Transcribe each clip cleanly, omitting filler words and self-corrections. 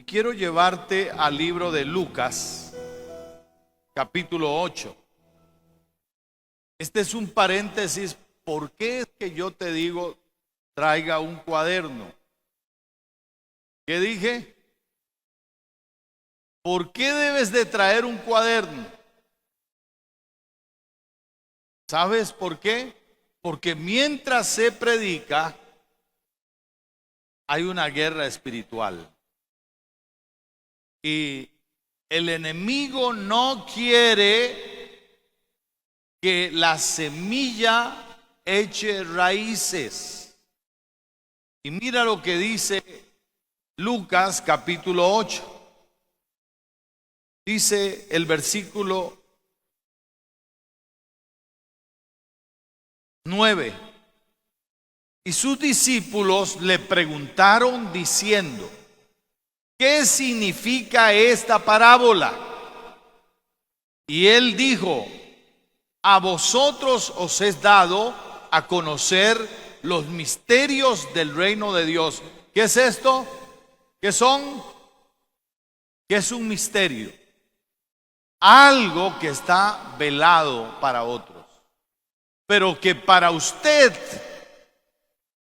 quiero llevarte al libro de Lucas, capítulo 8. Este es un paréntesis. ¿Por qué es que yo te digo traiga un cuaderno? ¿Qué dije? ¿Por qué debes de traer un cuaderno? ¿Sabes por qué? Porque mientras se predica, hay una guerra espiritual. Y el enemigo no quiere que la semilla eche raíces. Y mira lo que dice Lucas capítulo 8. Dice el versículo 9. Y sus discípulos le preguntaron diciendo: ¿qué significa esta parábola? Y él dijo: a vosotros os es dado a conocer los misterios del reino de Dios. ¿Qué es esto? ¿Qué son? ¿Qué es un misterio? Algo que está velado para otros, pero que para usted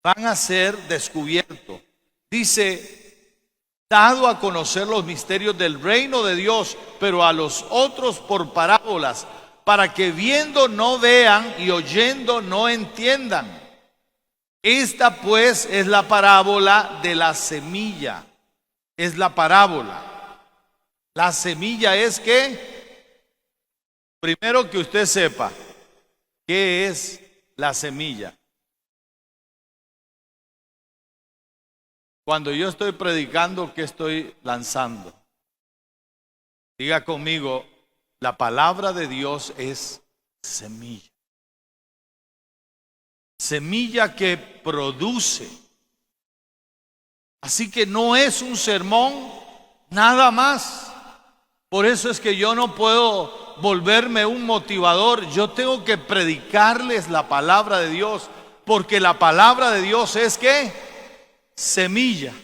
van a ser descubiertos. Dice: dado a conocer los misterios del reino de Dios, pero a los otros por parábolas, para que viendo no vean y oyendo no entiendan. Esta pues es la parábola de la semilla. Es la parábola. La semilla es que, primero que usted sepa, ¿qué es la semilla? Cuando yo estoy predicando, ¿qué estoy lanzando? Diga conmigo: la palabra de Dios es semilla. Semilla que produce. Así que no es un sermón nada más. Por eso es que yo no puedo volverme un motivador. Yo tengo que predicarles la palabra de Dios, porque la palabra de Dios es ¿qué? Semilla.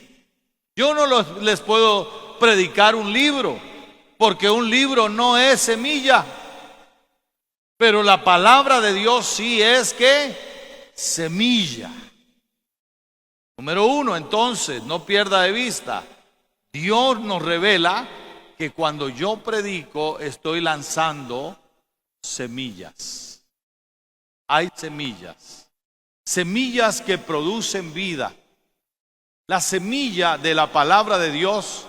Yo no les puedo predicar un libro, porque un libro no es semilla. Pero la palabra de Dios sí es ¿qué? Semilla. Número uno, entonces, no pierda de vista, Dios nos revela que cuando yo predico estoy lanzando semillas. Hay semillas. Semillas que producen vida. La semilla de la palabra de Dios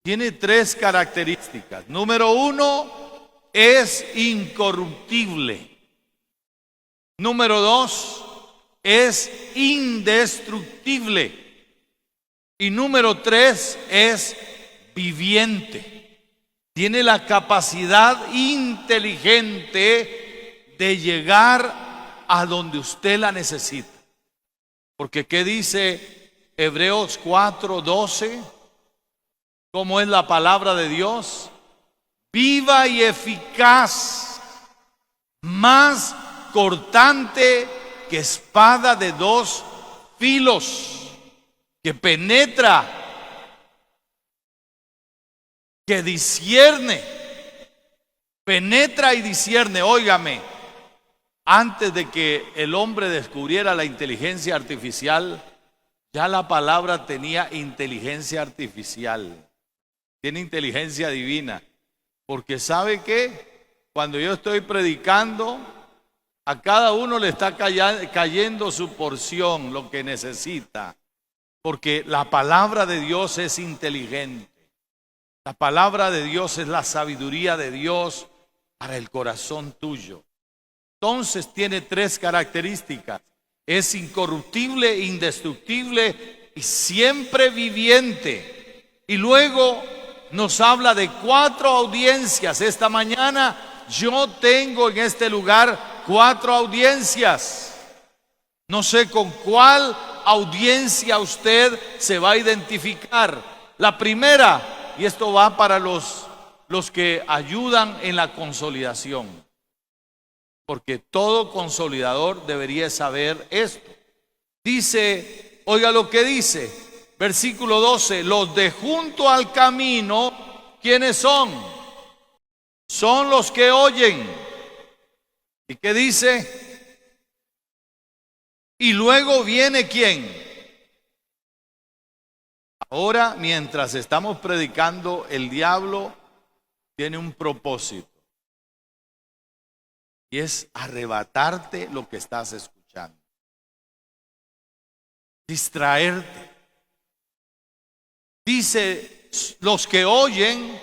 tiene tres características. Número uno, es incorruptible. Número dos, es indestructible. Y número tres, es viviente. Tiene la capacidad inteligente de llegar a donde usted la necesita. Porque ¿qué dice Hebreos 4:12? ¿Cómo es la palabra de Dios? Viva y eficaz, más cortante que espada de dos filos, que penetra, que discierne, penetra y discierne. Óigame, antes de que el hombre descubriera la inteligencia artificial, ya la palabra tenía inteligencia artificial. Tiene inteligencia divina. Porque ¿sabe qué? Cuando yo estoy predicando, a cada uno le está cayendo su porción, lo que necesita. Porque la palabra de Dios es inteligente. La palabra de Dios es la sabiduría de Dios para el corazón tuyo. Entonces tiene tres características. Es incorruptible, indestructible y siempre viviente. Y luego nos habla de 4 audiencias. Esta mañana yo tengo en este lugar 4 audiencias. No sé con cuál audiencia usted se va a identificar. La primera, y esto va para los que ayudan en la consolidación, porque todo consolidador debería saber esto. Dice, oiga lo que dice, Versículo 12, los de junto al camino, ¿quiénes son? Son los que oyen. ¿Y qué dice? Y luego viene ¿quién? Ahora, mientras estamos predicando, el diablo tiene un propósito. Y es arrebatarte lo que estás escuchando. Distraerte. Dice, los que oyen,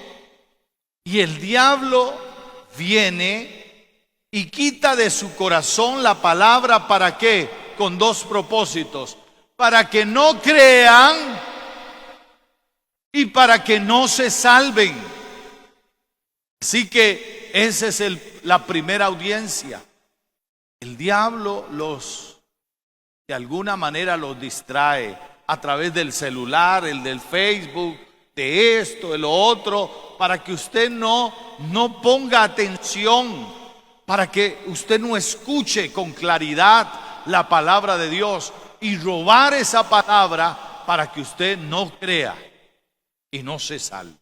y el diablo viene y quita de su corazón la palabra. ¿Para qué? Con dos propósitos: para que no crean y para que no se salven. Así que esa es la primera audiencia. El diablo de alguna manera los distrae a través del celular, el del Facebook, de esto, de lo otro, para que usted no ponga atención, para que usted no escuche con claridad la palabra de Dios, y robar esa palabra para que usted no crea y no se salve.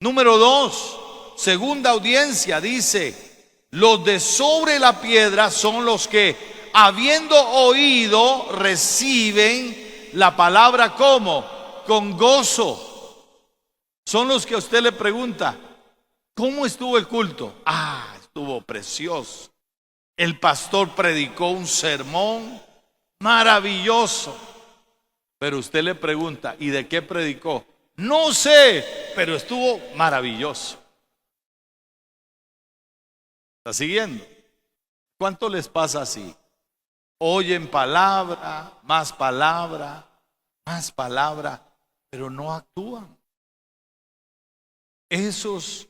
Número 2, segunda audiencia, dice, los de sobre la piedra son los que, habiendo oído, reciben la palabra ¿cómo? Con gozo. Son los que a usted le pregunta, ¿cómo estuvo el culto? Estuvo precioso. El pastor predicó un sermón maravilloso. Pero usted le pregunta, ¿y de qué predicó? No sé, pero estuvo maravilloso. ¿Está siguiendo? ¿Cuánto les pasa así? Oyen palabra, más palabra, pero no actúan. Esos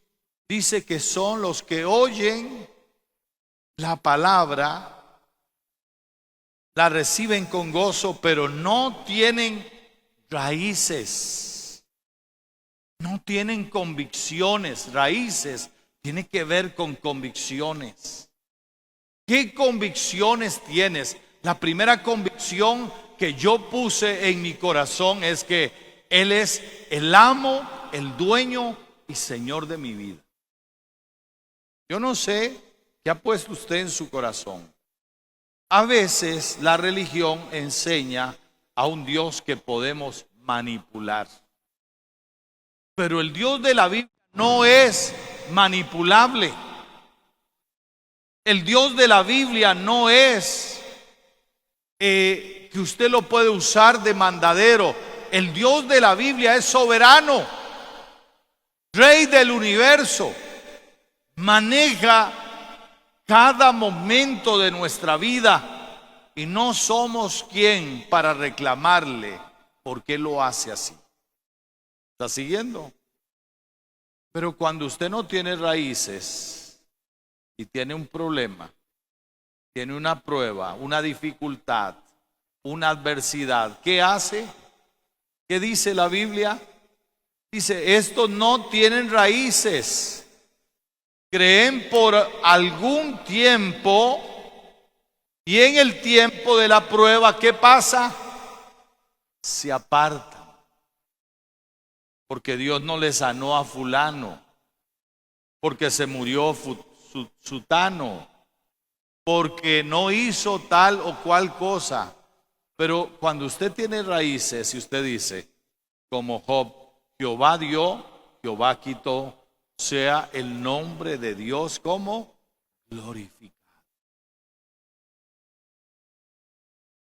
dice que son los que oyen la palabra, la reciben con gozo, pero no tienen raíces, no tienen convicciones. Raíces tiene que ver con convicciones. ¿Qué convicciones tienes? La primera convicción que yo puse en mi corazón es que Él es el amo, el dueño y Señor de mi vida. Yo no sé qué ha puesto usted en su corazón. A veces la religión enseña a un Dios que podemos manipular. Pero el Dios de la Biblia no es manipulable. El Dios de la Biblia no es que usted lo puede usar de mandadero. El Dios de la Biblia es soberano, Rey del universo. Maneja cada momento de nuestra vida y no somos quien para reclamarle por qué lo hace así. ¿Está siguiendo? Pero cuando usted no tiene raíces y tiene un problema, tiene una prueba, una dificultad, una adversidad, ¿qué hace? ¿Qué dice la Biblia? Dice, estos no tienen raíces, creen por algún tiempo, y en el tiempo de la prueba, ¿qué pasa? Se apartan. Porque Dios no le sanó a fulano, porque se murió sutano, porque no hizo tal o cual cosa. Pero cuando usted tiene raíces y usted dice, como Job, Jehová dio, Jehová quitó, sea el nombre de Dios como glorificado.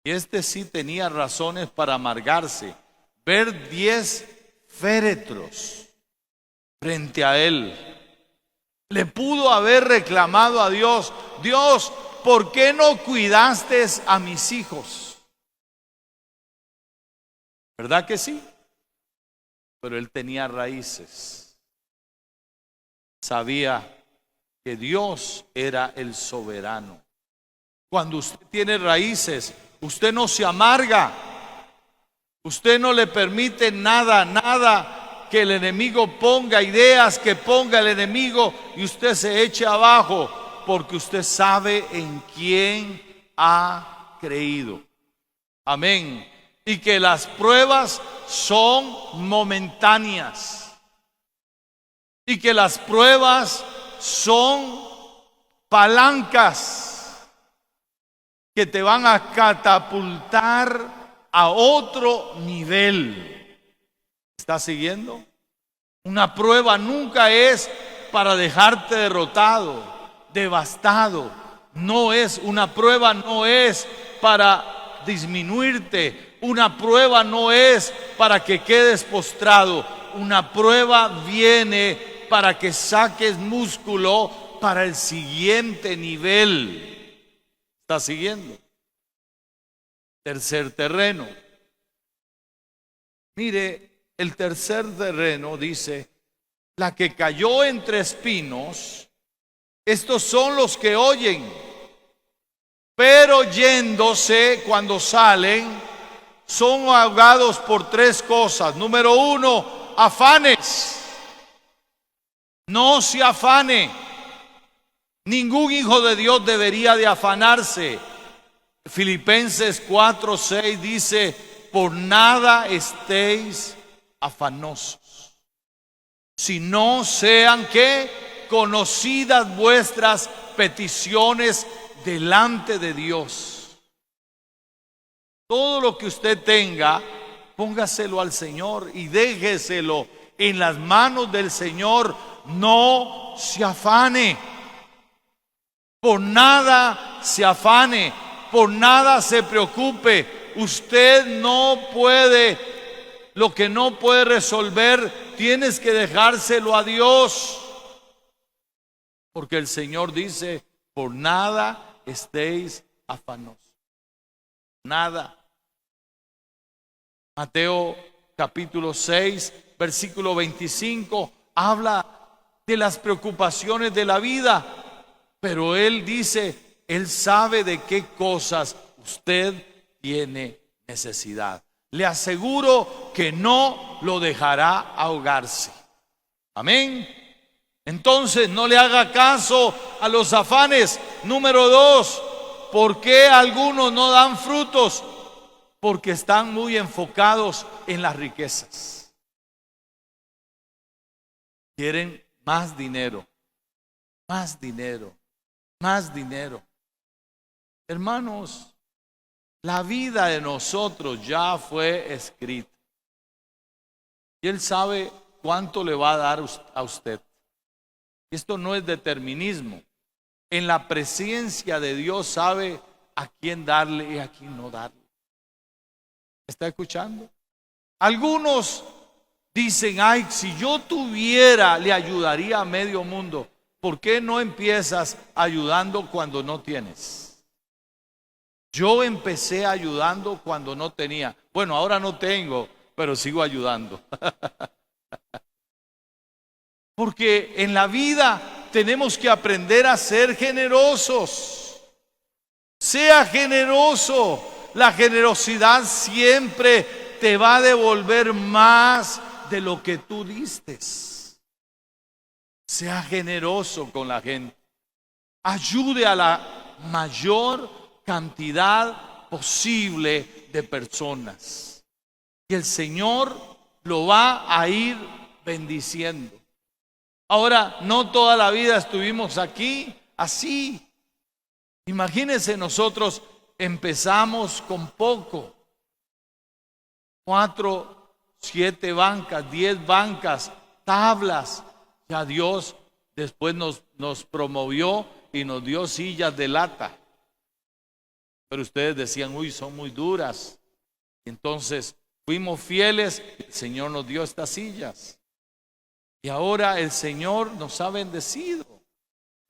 Y este sí tenía razones para amargarse. Ver 10 féretros frente a él. Le pudo haber reclamado a Dios, Dios, ¿por qué no cuidaste a mis hijos? ¿Verdad que sí? Pero él tenía raíces. Sabía que Dios era el soberano. Cuando usted tiene raíces, usted no se amarga. Usted no le permite nada que el enemigo ponga, ideas que ponga el enemigo, y usted se eche abajo, porque usted sabe en quién ha creído. Amén. y que las pruebas son momentáneas y que las pruebas son palancas que te van a catapultar a otro nivel. ¿Estás siguiendo? Una prueba nunca es para dejarte derrotado, devastado. No es una prueba, no es para disminuirte. Una prueba no es para que quedes postrado. Una prueba viene para que saques músculo para el siguiente nivel. ¿Estás siguiendo? Tercer terreno. Mire, el tercer terreno dice: la que cayó entre espinos, estos son los que oyen, pero yéndose cuando salen, son ahogados por tres cosas. Número uno, afanes. No se afane. Ningún hijo de Dios debería de afanarse. Filipenses 4:6 dice: por nada estéis afanosos, si no sean que conocidas vuestras peticiones delante de Dios. Todo lo que usted tenga, póngaselo al Señor y déjeselo en las manos del Señor. No se afane. Por nada se afane, por nada se preocupe. Usted no puede, lo que no puede resolver, tienes que dejárselo a Dios. Porque el Señor dice: por nada estéis afanosos. Nada. Mateo capítulo 6, versículo 25, habla de las preocupaciones de la vida. Pero Él dice, Él sabe de qué cosas usted tiene necesidad. Le aseguro que no lo dejará ahogarse. Amén. Entonces no le haga caso a los afanes. Número 2, ¿por qué algunos no dan frutos? Porque están muy enfocados en las riquezas. Quieren más dinero, más dinero, más dinero. Hermanos, la vida de nosotros ya fue escrita. Y Él sabe cuánto le va a dar a usted. Esto no es determinismo. En la presencia de Dios sabe a quién darle y a quién no darle. ¿Está escuchando? Algunos dicen: ay, si yo tuviera, le ayudaría a medio mundo. ¿Por qué no empiezas ayudando cuando no tienes? Yo empecé ayudando cuando no tenía. Bueno, ahora no tengo, pero sigo ayudando. Porque en la vida tenemos que aprender a ser generosos. Sea generoso. La generosidad siempre te va a devolver más de lo que tú diste. Sea generoso con la gente. Ayude a la mayor cantidad posible de personas. Y el Señor lo va a ir bendiciendo. Ahora, no toda la vida estuvimos aquí así. Imagínense, nosotros empezamos con poco. 4, 7 bancas, 10 bancas, tablas. Ya Dios después nos promovió y nos dio sillas de lata. Pero ustedes decían: uy, son muy duras. Entonces fuimos fieles, el Señor nos dio estas sillas. Y ahora el Señor nos ha bendecido,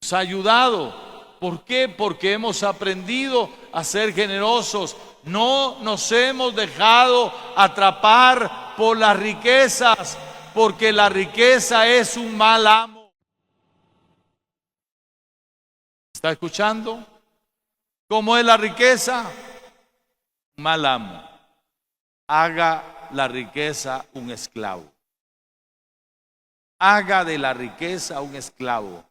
nos ha ayudado. ¿Por qué? Porque hemos aprendido a ser generosos. No nos hemos dejado atrapar por las riquezas, porque la riqueza es un mal amo. ¿Está escuchando? ¿Cómo es la riqueza? Un mal amo. Haga la riqueza un esclavo. Haga de la riqueza un esclavo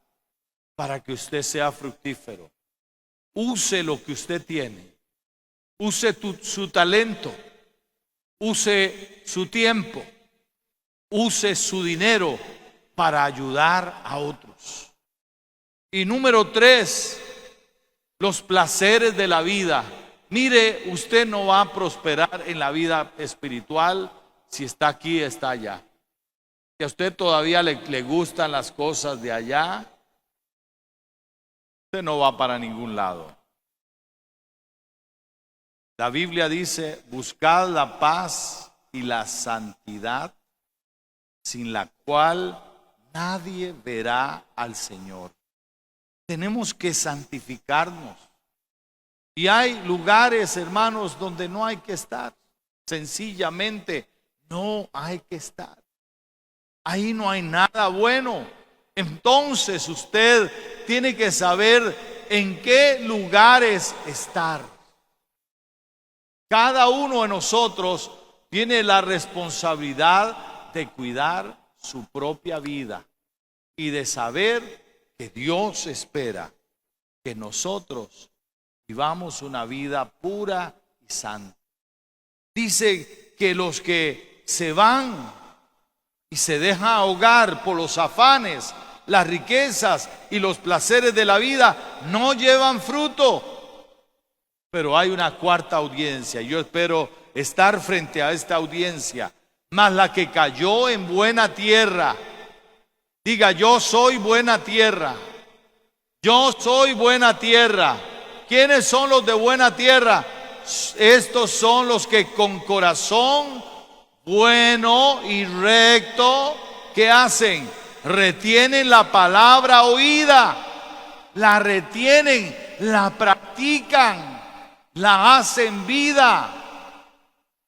para que usted sea fructífero. Use lo que usted tiene. Use su talento. use su tiempo, use su dinero para ayudar a otros. Y número 3, los placeres de la vida. Mire, usted no va a prosperar en la vida espiritual si está aquí, está allá. Si a usted todavía le gustan las cosas de allá, usted no va para ningún lado. La Biblia dice: buscad la paz y la santidad, sin la cual nadie verá al Señor. Tenemos que santificarnos. Y hay lugares, hermanos, donde no hay que estar. Sencillamente no hay que estar. Ahí no hay nada bueno. Entonces usted tiene que saber en qué lugares estar. Cada uno de nosotros tiene la responsabilidad de cuidar su propia vida y de saber que Dios espera que nosotros vivamos una vida pura y santa. Dice que los que se van y se dejan ahogar por los afanes, las riquezas y los placeres de la vida no llevan fruto. Pero hay una cuarta audiencia. Yo espero estar frente a esta audiencia. Mas la que cayó en buena tierra, diga: yo soy buena tierra. Yo soy buena tierra. ¿Quiénes son los de buena tierra? Estos son los que con corazón bueno y recto, ¿qué hacen? Retienen la palabra oída, la retienen, la practican, la hacen vida.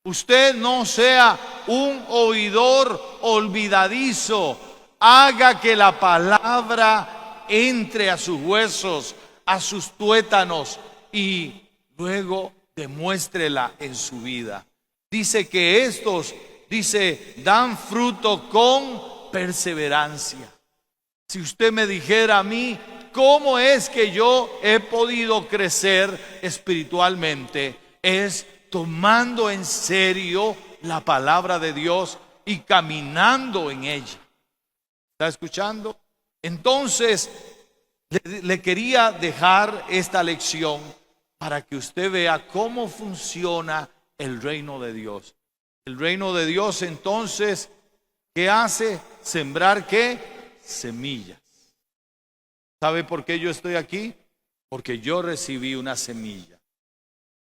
Usted no sea un oidor olvidadizo. Haga que la palabra entre a sus huesos, a sus tuétanos, y luego demuéstrela en su vida. Dice que estos, dan fruto con perseverancia. Si usted me dijera a mí, ¿cómo es que yo he podido crecer espiritualmente? Es tomando en serio la palabra de Dios y caminando en ella. ¿Está escuchando? Entonces, le quería dejar esta lección para que usted vea cómo funciona el reino de Dios. El reino de Dios, entonces, ¿qué hace? Sembrar, ¿qué? Semillas. ¿Sabe por qué yo estoy aquí? Porque yo recibí una semilla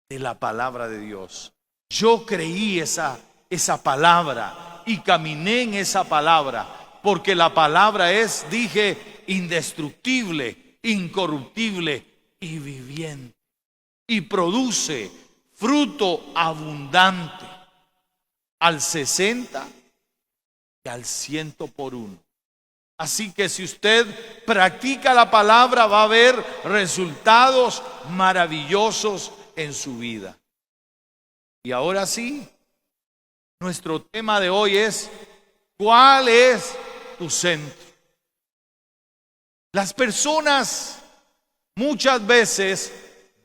de la palabra de Dios. Yo creí esa palabra y caminé en esa palabra. Porque la palabra es, dije, indestructible, incorruptible y viviente. Y produce fruto abundante al 60 y al 100 por uno. Así que si usted practica la palabra, va a ver resultados maravillosos en su vida. Y ahora sí, nuestro tema de hoy es: ¿cuál es tu centro? Las personas muchas veces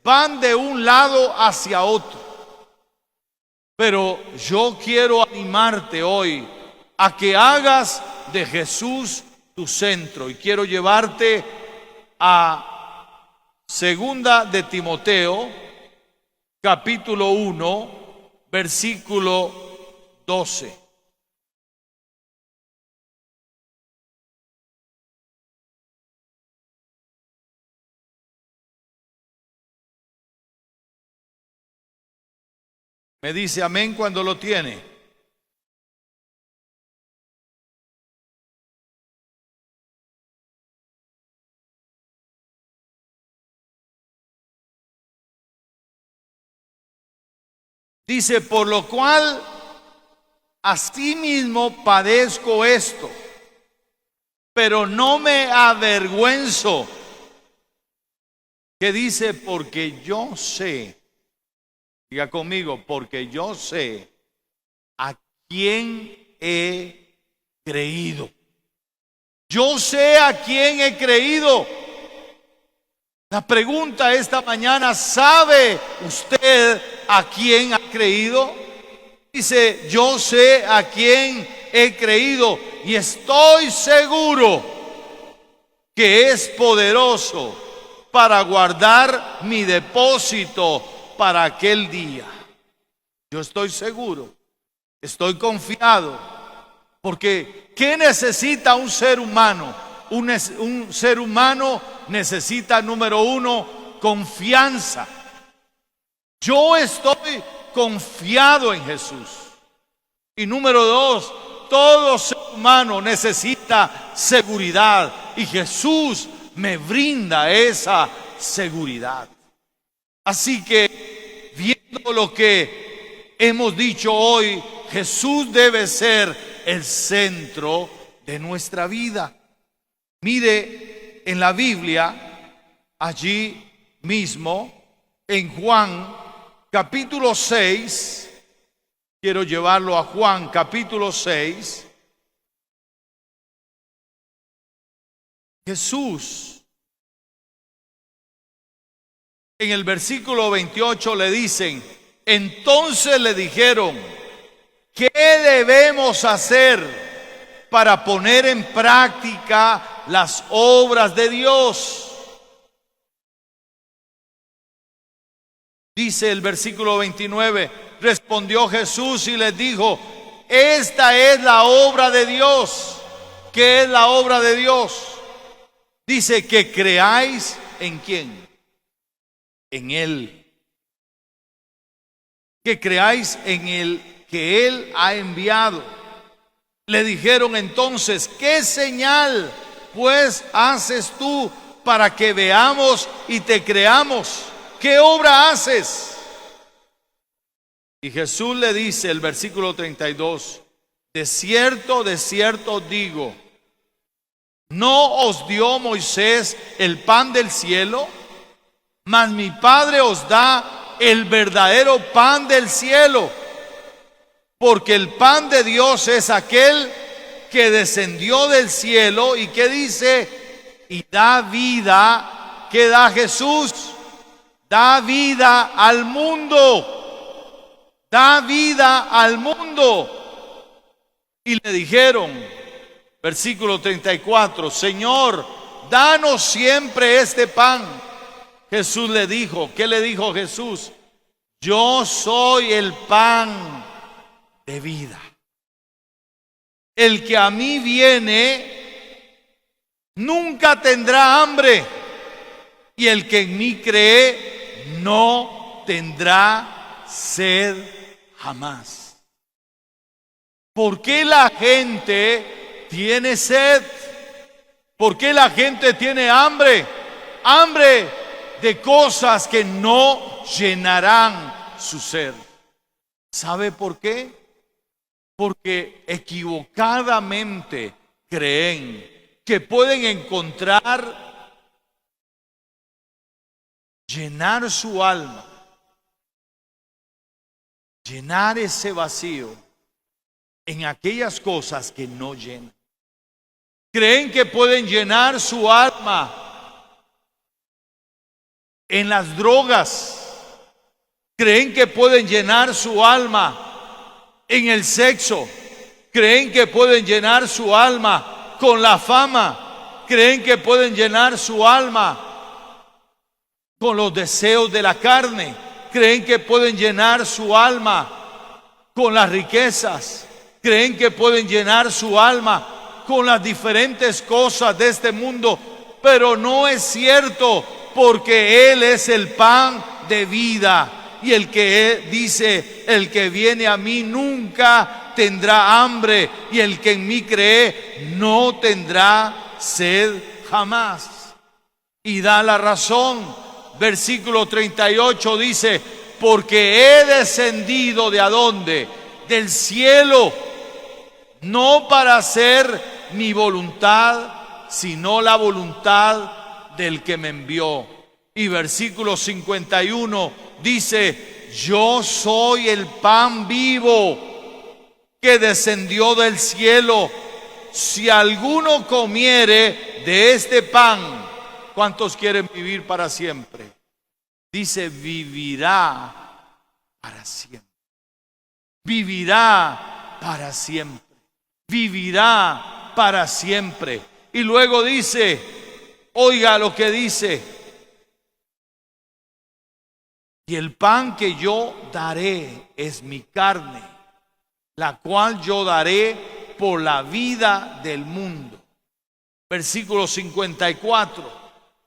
van de un lado hacia otro, pero yo quiero animarte hoy a que hagas de Jesús tu centro, y quiero llevarte a 2 de Timoteo, capítulo 1, versículo 12. Me dice amén cuando lo tiene. Dice: por lo cual asimismo padezco esto, pero no me avergüenzo. Que dice: porque yo sé. Diga conmigo: porque yo sé a quién he creído. Yo sé a quién he creído. La pregunta esta mañana: ¿sabe usted a quién ha creído? Dice, yo sé a quién he creído y estoy seguro que es poderoso para guardar mi depósito para aquel día. Yo estoy seguro, estoy confiado, porque ¿qué necesita un ser humano? Un ser humano necesita, número uno, confianza. Yo estoy confiado en Jesús. Y número dos, todo ser humano necesita seguridad y Jesús me brinda esa seguridad. Así que, viendo lo que hemos dicho hoy, Jesús debe ser el centro de nuestra vida. Mire en la Biblia, allí mismo, en Juan capítulo 6, quiero llevarlo a Juan capítulo 6. Jesús, en el versículo 28 le dicen, entonces le dijeron, ¿qué debemos hacer para poner en práctica las obras de Dios? Dice el versículo 29, respondió Jesús y les dijo, esta es la obra de Dios. ¿Qué es la obra de Dios? Dice que creáis en ¿quién? En Él. Que creáis en el que Él ha enviado. Le dijeron entonces, ¿qué señal pues haces tú para que veamos y te creamos? ¿Qué obra haces? Y Jesús le dice, el versículo 32, de cierto digo, ¿no os dio Moisés el pan del cielo? Mas mi Padre os da el verdadero pan del cielo, porque el pan de Dios es aquel que descendió del cielo y que dice, y da vida. ¿Qué da Jesús? Da vida al mundo. Da vida al mundo. Y le dijeron, versículo 34, Señor, danos siempre este pan. Jesús le dijo, ¿qué le dijo Jesús? Yo soy el pan de vida. El que a mí viene nunca tendrá hambre, y el que en mí cree no tendrá sed jamás. ¿Por qué la gente tiene sed? ¿Por qué la gente tiene hambre? Hambre de cosas que no llenarán su ser. ¿Sabe por qué? Porque equivocadamente creen que pueden encontrar, llenar su alma, llenar ese vacío en aquellas cosas que no llenan. Creen que pueden llenar su alma en las drogas. Creen que pueden llenar su alma en el sexo. Creen que pueden llenar su alma con la fama. Creen que pueden llenar su alma con los deseos de la carne. Creen que pueden llenar su alma con las riquezas. Creen que pueden llenar su alma con las diferentes cosas de este mundo. Pero no es cierto, porque Él es el pan de vida. Y el que dice, el que viene a mí nunca tendrá hambre, y el que en mí cree no tendrá sed jamás. Y da la razón. Versículo 38 dice, porque he descendido ¿de adónde? Del cielo, no para hacer mi voluntad, sino la voluntad del que me envió. Y versículo 51 dice, yo soy el pan vivo que descendió del cielo. Si alguno comiere de este pan, ¿cuántos quieren vivir para siempre? Dice, vivirá para siempre. vivirá para siempre. Vivirá para siempre. Y luego dice, oiga lo que dice: y el pan que yo daré es mi carne, la cual yo daré por la vida del mundo. Versículo 54.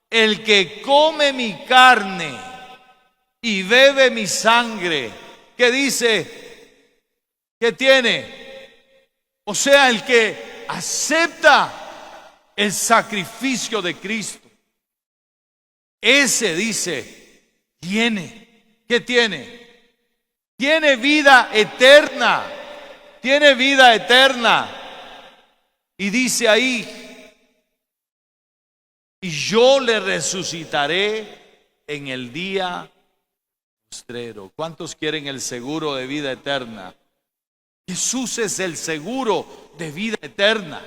El que come mi carne y bebe mi sangre, ¿qué dice? ¿Qué tiene? O sea, el que acepta el sacrificio de Cristo, ese dice, tiene. ¿Qué tiene? Tiene vida eterna. Tiene vida eterna. Y dice ahí, y yo le resucitaré en el día postrero. ¿Cuántos quieren el seguro de vida eterna? Jesús es el seguro de vida eterna.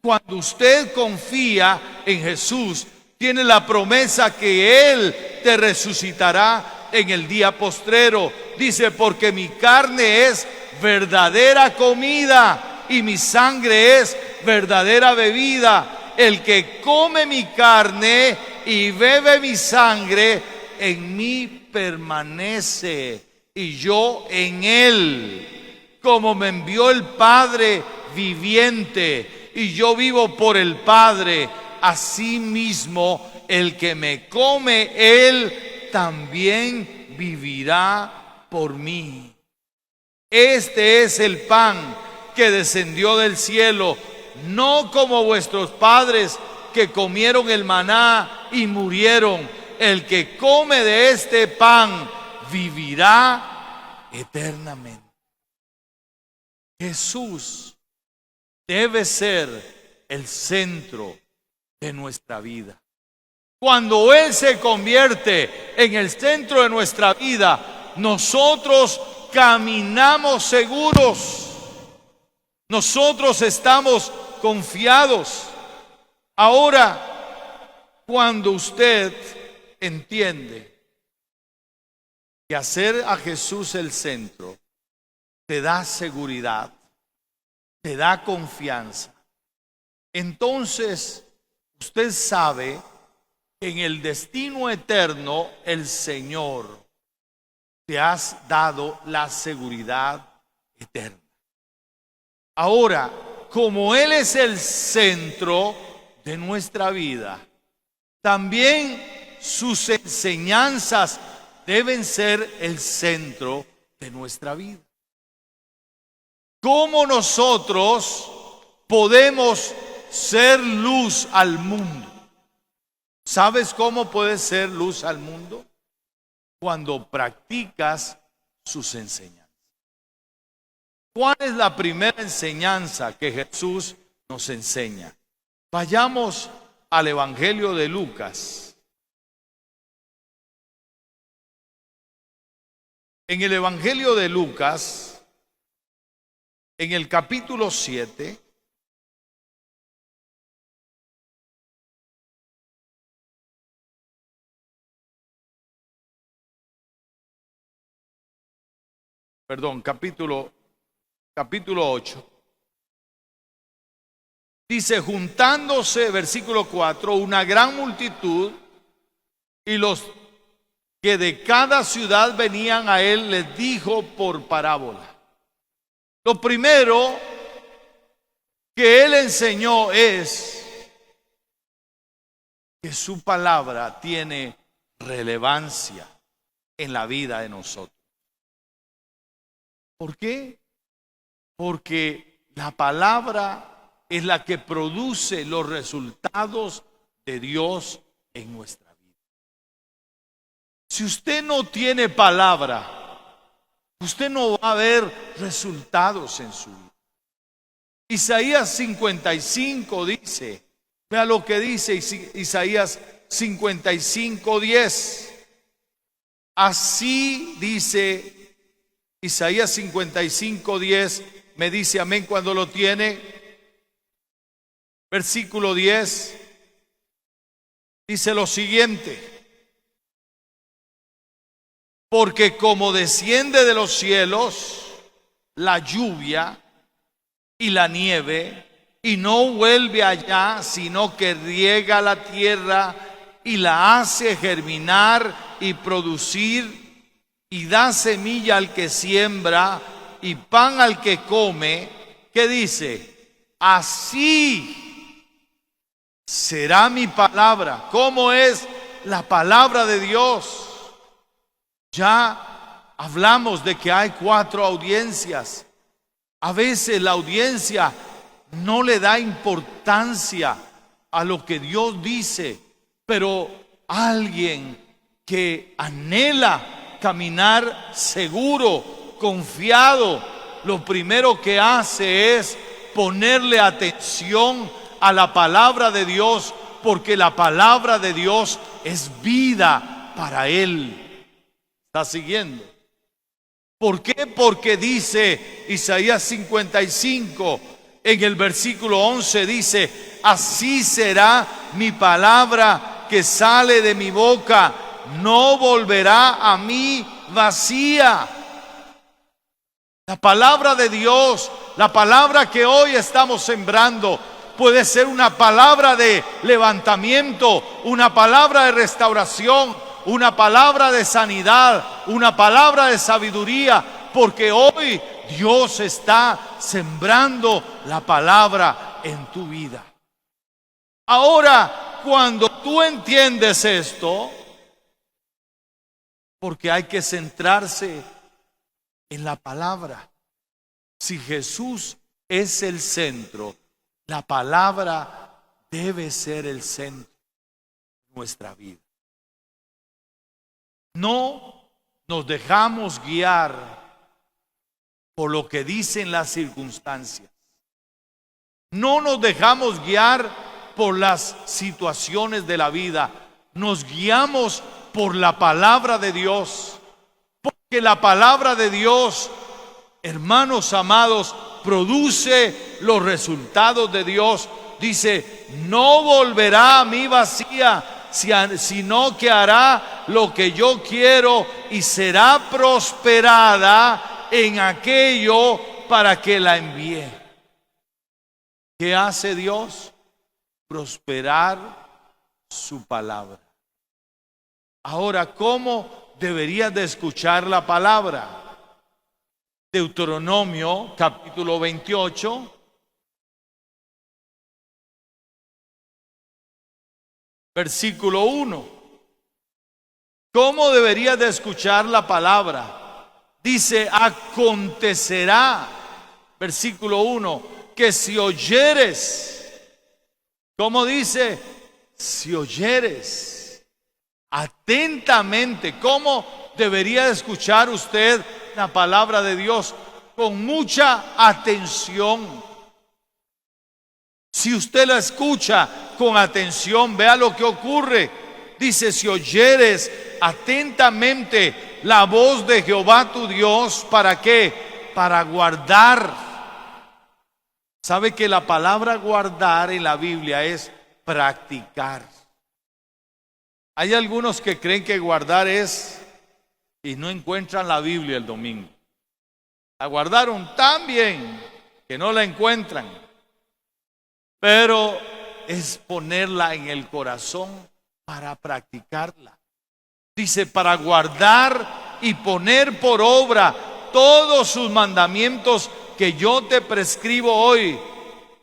Cuando usted confía en Jesús, tiene la promesa que Él te resucitará en el día postrero. Dice, porque mi carne es verdadera comida y mi sangre es verdadera bebida. El que come mi carne y bebe mi sangre, en mí permanece y yo en él. Como me envió el Padre viviente y yo vivo por el Padre, asimismo el que me come, él también vivirá por mí. Este es el pan que descendió del cielo, no como vuestros padres que comieron el maná y murieron. El que come de este pan vivirá eternamente. Jesús debe ser el centro de nuestra vida. Cuando Él se convierte en el centro de nuestra vida, nosotros caminamos seguros. Nosotros estamos confiados. Ahora, cuando usted entiende que hacer a Jesús el centro te da seguridad, te da confianza, entonces usted sabe que en el destino eterno el Señor te ha dado la seguridad eterna. Ahora, como Él es el centro de nuestra vida, también sus enseñanzas deben ser el centro de nuestra vida. ¿Cómo nosotros podemos ser luz al mundo? ¿Sabes cómo puedes ser luz al mundo? Cuando practicas sus enseñanzas. ¿Cuál es la primera enseñanza que Jesús nos enseña? Vayamos al Evangelio de Lucas. En el Evangelio de Lucas, en el capítulo 7, capítulo 8. Dice, juntándose, versículo 4, una gran multitud, y los que de cada ciudad venían a él, les dijo por parábola. Lo primero que él enseñó es que su palabra tiene relevancia en la vida de nosotros. ¿Por qué? Porque la palabra es la que produce los resultados de Dios en nuestra vida. Si usted no tiene palabra, usted no va a ver resultados en su vida. Isaías 55 dice, vea lo que dice Isaías 55:10. Así dice Isaías 55:10, me dice amén cuando lo tiene. Versículo 10 dice lo siguiente: porque como desciende de los cielos la lluvia y la nieve, y no vuelve allá, sino que riega la tierra y la hace germinar y producir, y da semilla al que siembra y pan al que come, ¿qué dice? Así será mi palabra. ¿Cómo es la palabra de Dios? Ya hablamos de que hay 4 audiencias. A veces la audiencia no le da importancia a lo que Dios dice, pero alguien que anhela caminar seguro, confiado, lo primero que hace es ponerle atención a la palabra de Dios, porque la palabra de Dios es vida para él. ¿Está siguiendo? ¿Por qué? Porque dice Isaías 55, en el versículo 11 dice: así será mi palabra que sale de mi boca, no volverá a mí vacía. La palabra de Dios, la palabra que hoy estamos sembrando, puede ser una palabra de levantamiento, una palabra de restauración, una palabra de sanidad, una palabra de sabiduría, porque hoy Dios está sembrando la palabra en tu vida. Ahora, cuando tú entiendes esto, porque hay que centrarse en la palabra. Si Jesús es el centro, la palabra debe ser el centro de nuestra vida. No nos dejamos guiar por lo que dicen las circunstancias. No nos dejamos guiar por las situaciones de la vida. Nos guiamos por la palabra de Dios. Porque la palabra de Dios, hermanos amados, produce los resultados de Dios. Dice: no volverá a mí vacía, sino que hará lo que yo quiero y será prosperada en aquello para que la envíe. ¿Qué hace Dios? Prosperar su palabra. Ahora, ¿cómo deberías de escuchar la palabra? Deuteronomio capítulo 28. Versículo 1. ¿Cómo deberías de escuchar la palabra? Dice: acontecerá, versículo 1, que si oyeres, ¿cómo dice? Si oyeres atentamente. ¿Cómo debería de escuchar usted la palabra de Dios? Con mucha atención. Si usted la escucha con atención, vea lo que ocurre. Dice: si oyeres atentamente la voz de Jehová tu Dios, ¿para qué? Para guardar. ¿Sabe que la palabra guardar en la Biblia es practicar? Hay algunos que creen que guardar es, y no encuentran la Biblia el domingo. La guardaron tan bien que no la encuentran. Pero es ponerla en el corazón para practicarla. Dice: para guardar y poner por obra todos sus mandamientos que yo te prescribo hoy.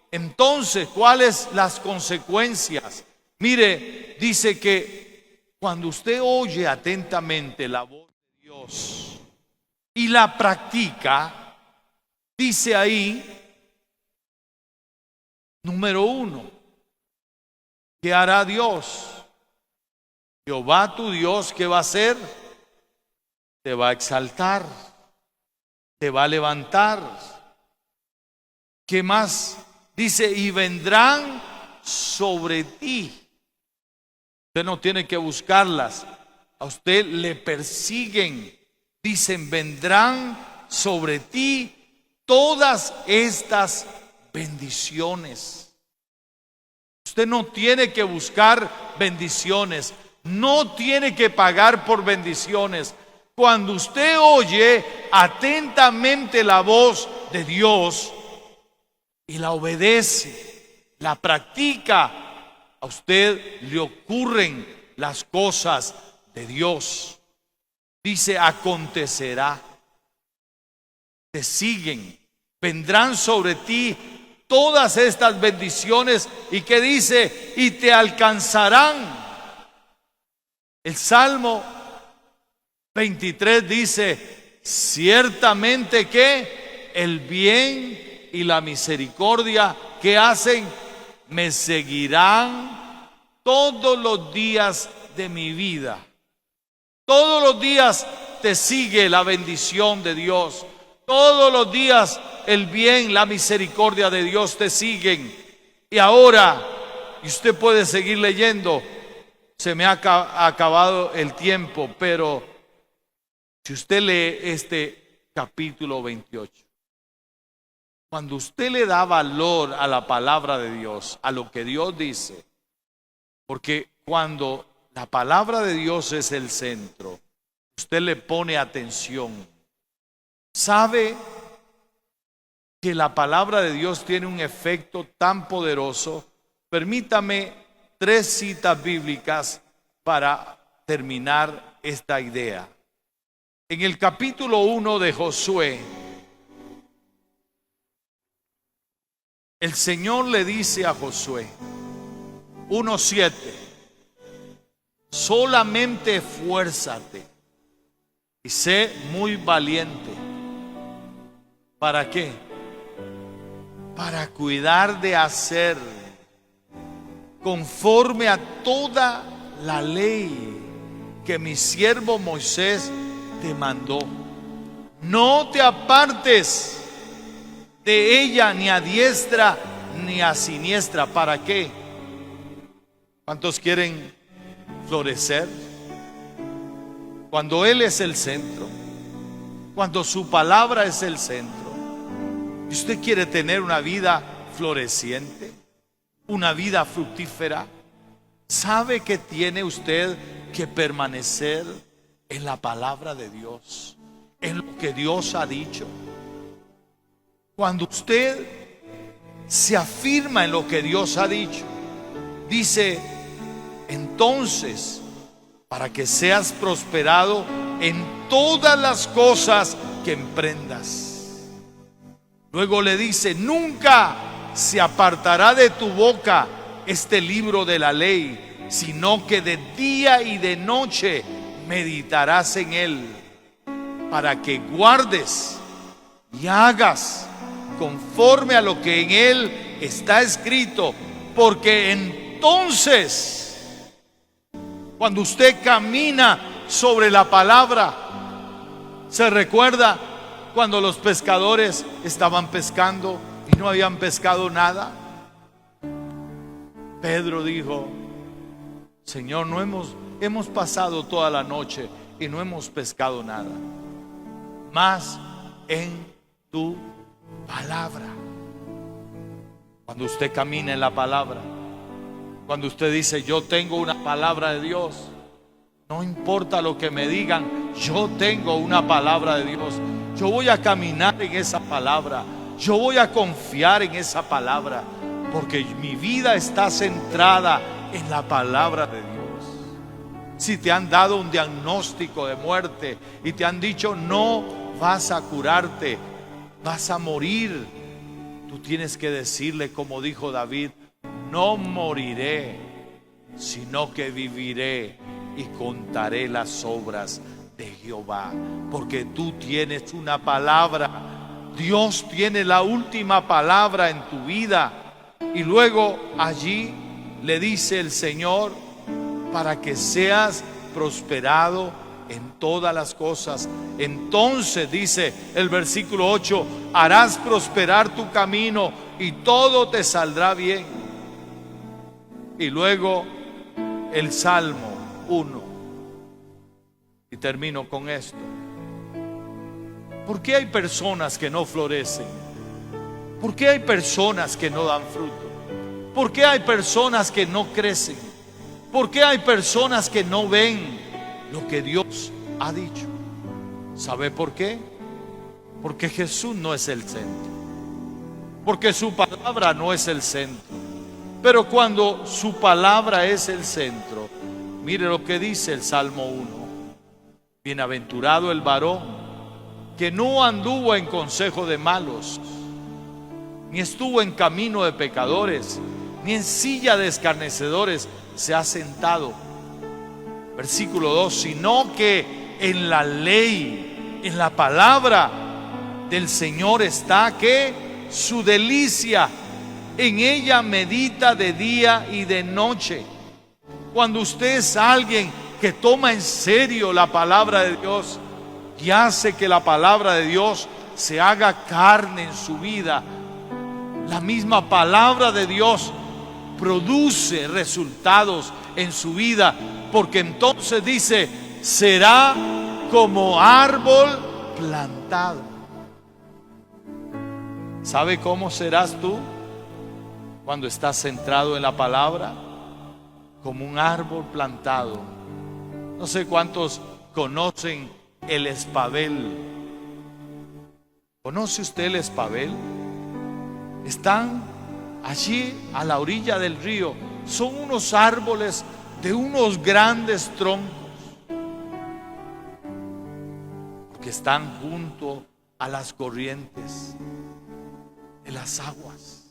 Entonces, ¿cuáles las consecuencias? Mire, dice que cuando usted oye atentamente la voz de Dios y la practica, dice ahí, número 1, ¿qué hará Dios? Jehová tu Dios, ¿qué va a hacer? Te va a exaltar, te va a levantar. ¿Qué más? Dice: y vendrán sobre ti. Usted no tiene que buscarlas, a usted le persiguen. Dicen: vendrán sobre ti todas estas bendiciones. Usted no tiene que buscar bendiciones, no tiene que pagar por bendiciones. Cuando usted oye atentamente la voz de Dios y la obedece, la practica, a usted le ocurren las cosas de Dios. Dice, acontecerá, te siguen, vendrán sobre ti todas estas bendiciones. ¿Y qué dice? Y te alcanzarán. El Salmo 23 dice, ciertamente que el bien y la misericordia que hacen me seguirán todos los días de mi vida. Todos los días te sigue la bendición de Dios. Todos los días el bien, la misericordia de Dios te siguen. Y ahora, y usted puede seguir leyendo, se me ha acabado el tiempo, pero si usted lee este capítulo 28, cuando usted le da valor a la palabra de Dios, a lo que Dios dice, porque cuando la palabra de Dios es el centro, usted le pone atención, sabe que la palabra de Dios tiene un efecto tan poderoso. Permítame 3 citas bíblicas para terminar esta idea. En el capítulo 1 de Josué, el Señor le dice a Josué, 1:7, solamente esfuérzate y sé muy valiente. ¿Para qué? Para cuidar de hacer conforme a toda la ley que mi siervo Moisés te mandó. No te apartes de ella ni a diestra ni a siniestra. ¿Para qué? ¿Cuántos quieren florecer? Cuando Él es el centro, cuando su palabra es el centro, y usted quiere tener una vida floreciente, una vida fructífera, sabe que tiene usted que permanecer en la palabra de Dios, en lo que Dios ha dicho. Cuando usted se afirma en lo que Dios ha dicho, dice, entonces, para que seas prosperado en todas las cosas que emprendas. Luego le dice, nunca se apartará de tu boca este libro de la ley, sino que de día y de noche meditarás en él, para que guardes y hagas conforme a lo que en él está escrito, porque entonces, cuando usted camina sobre la palabra, se recuerda cuando los pescadores estaban pescando y no habían pescado nada. Pedro dijo, Señor, hemos pasado toda la noche y no hemos pescado nada, mas en tu palabra. Cuando usted camina en la palabra, cuando usted dice, yo tengo una palabra de Dios, no importa lo que me digan, yo tengo una palabra de Dios. Yo voy a caminar en esa palabra, yo voy a confiar en esa palabra, porque mi vida está centrada en la palabra de Dios. Si te han dado un diagnóstico de muerte y te han dicho, no vas a curarte, vas a morir, tú tienes que decirle, como dijo David, no moriré, sino que viviré y contaré las obras de Jehová, porque tú tienes una palabra. Dios tiene la última palabra en tu vida. Y luego allí le dice el Señor, para que seas prosperado en todas las cosas. Entonces dice el versículo 8, harás prosperar tu camino y todo te saldrá bien. Y luego el Salmo 1. Y termino con esto. ¿Por qué hay personas que no florecen? ¿Por qué hay personas que no dan fruto? ¿Por qué hay personas que no crecen? ¿Por qué hay personas que no ven lo que Dios ha dicho? ¿Sabe por qué? Porque Jesús no es el centro, porque su palabra no es el centro. Pero cuando su palabra es el centro, mire lo que dice el Salmo 1: bienaventurado el varón que no anduvo en consejo de malos, ni estuvo en camino de pecadores, ni en silla de escarnecedores se ha sentado. Versículo 2: sino que en la ley, en la palabra del Señor está, que su delicia, en ella medita de día y de noche. Cuando usted es alguien que toma en serio la palabra de Dios y hace que la palabra de Dios se haga carne en su vida, la misma palabra de Dios produce resultados en su vida, porque entonces dice: será como árbol plantado. ¿Sabe cómo serás tú cuando estás centrado en la palabra? Como un árbol plantado. No sé cuántos conocen el espabel. ¿Conoce usted el espabel? Están allí a la orilla del río. Son unos árboles de unos grandes troncos, porque están junto a las corrientes de las aguas.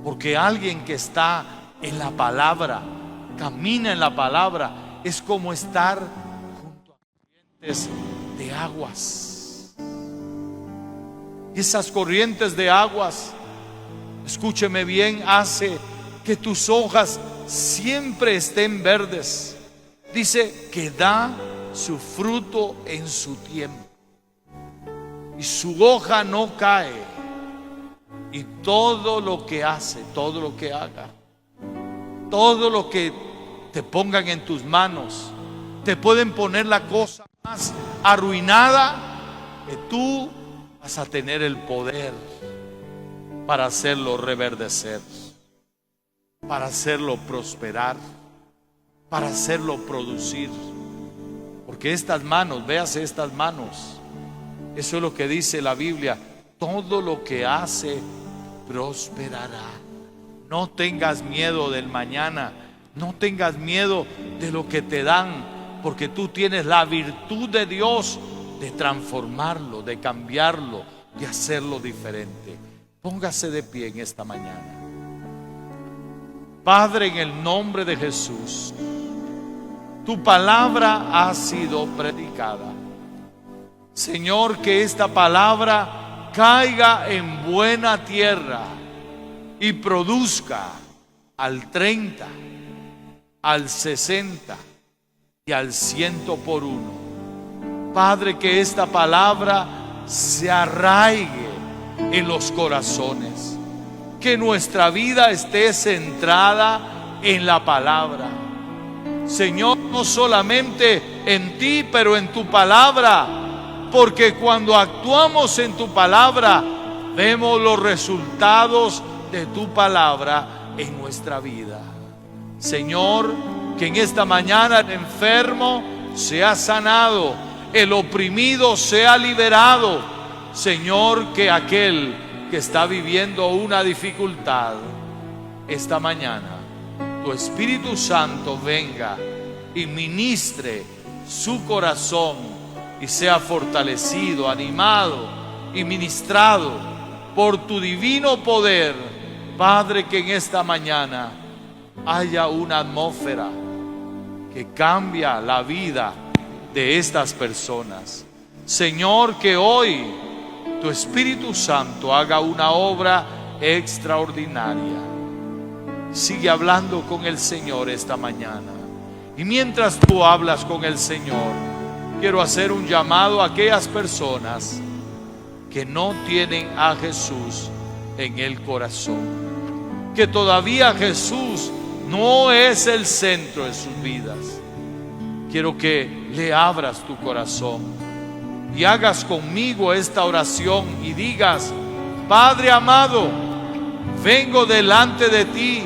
Porque alguien que está en la palabra, camina en la palabra, es como estar junto a corrientes de aguas. Y esas corrientes de aguas, escúcheme bien, hace que tus hojas siempre estén verdes. Dice que da su fruto en su tiempo, y su hoja no cae. Y todo lo que hace, todo lo que haga, todo lo que te pongan en tus manos, te pueden poner la cosa más arruinada, que tú vas a tener el poder para hacerlo reverdecer, para hacerlo prosperar, para hacerlo producir. Porque estas manos, véase estas manos, eso es lo que dice la Biblia: todo lo que hace prosperará. No tengas miedo del mañana, no tengas miedo de lo que te dan, porque tú tienes la virtud de Dios de transformarlo, de cambiarlo, de hacerlo diferente. Póngase de pie en esta mañana. Padre, en el nombre de Jesús, tu palabra ha sido predicada. Señor, que esta palabra caiga en buena tierra y produzca al 30, al 60 y al 100 por uno. Padre, que esta palabra se arraigue en los corazones, que nuestra vida esté centrada en la palabra. Señor, no solamente en ti, pero en tu palabra, porque cuando actuamos en tu palabra, vemos los resultados de tu palabra en nuestra vida. Señor, que en esta mañana el enfermo sea sanado, el oprimido sea liberado. Señor, que aquel que está viviendo una dificultad, esta mañana tu Espíritu Santo venga y ministre su corazón y sea fortalecido, animado y ministrado por tu divino poder. Padre, que en esta mañana haya una atmósfera que cambia la vida de estas personas. Señor, que hoy tu Espíritu Santo haga una obra extraordinaria. Sigue hablando con el Señor esta mañana. Y mientras tú hablas con el Señor, quiero hacer un llamado a aquellas personas que no tienen a Jesús en el corazón, que todavía Jesús no es el centro de sus vidas. Quiero que le abras tu corazón y hagas conmigo esta oración y digas: Padre amado, vengo delante de ti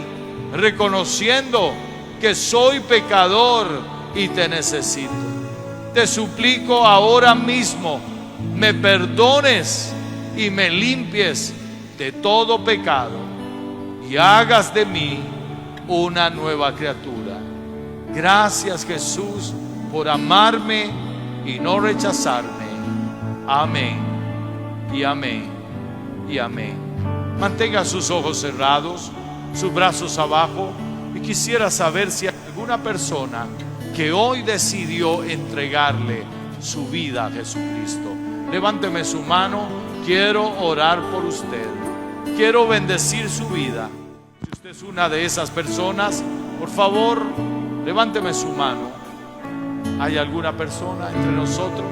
reconociendo que soy pecador y te necesito. te suplico ahora mismo, me perdones y me limpies de todo pecado y hagas de mí una nueva criatura. Gracias, Jesús, por amarme y no rechazarme. Amén y amén y amén. Mantenga sus ojos cerrados, sus brazos abajo, y quisiera saber si hay alguna persona que hoy decidió entregarle su vida a Jesucristo. Levánteme su mano, quiero orar por usted, quiero bendecir su vida. Si usted es una de esas personas, por favor, levánteme su mano. ¿Hay alguna persona entre nosotros?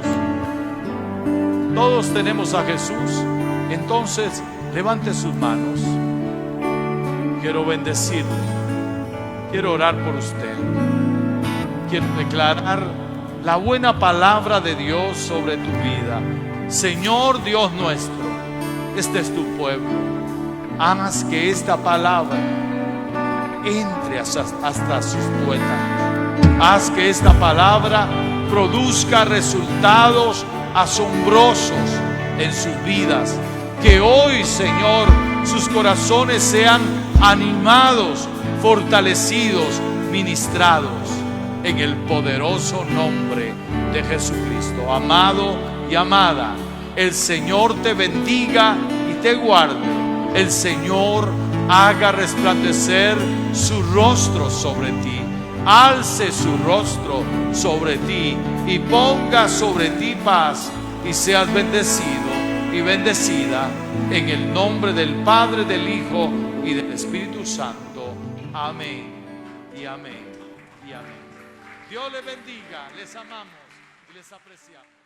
Todos tenemos a Jesús, entonces levante sus manos. Quiero bendecirle, quiero orar por usted, quiero declarar la buena palabra de Dios sobre tu vida. Señor Dios nuestro, este es tu pueblo. Haz que esta palabra entre hasta sus tuétanos. Haz que esta palabra produzca resultados asombrosos en sus vidas. Que hoy, Señor, sus corazones sean animados, fortalecidos, ministrados en el poderoso nombre de Jesucristo. Amado y amada, el Señor te bendiga y te guarde. El Señor haga resplandecer su rostro sobre ti, alce su rostro sobre ti y ponga sobre ti paz, y seas bendecido y bendecida en el nombre del Padre, del Hijo y del Espíritu Santo. Amén y amén y amén. Dios les bendiga, les amamos y les apreciamos.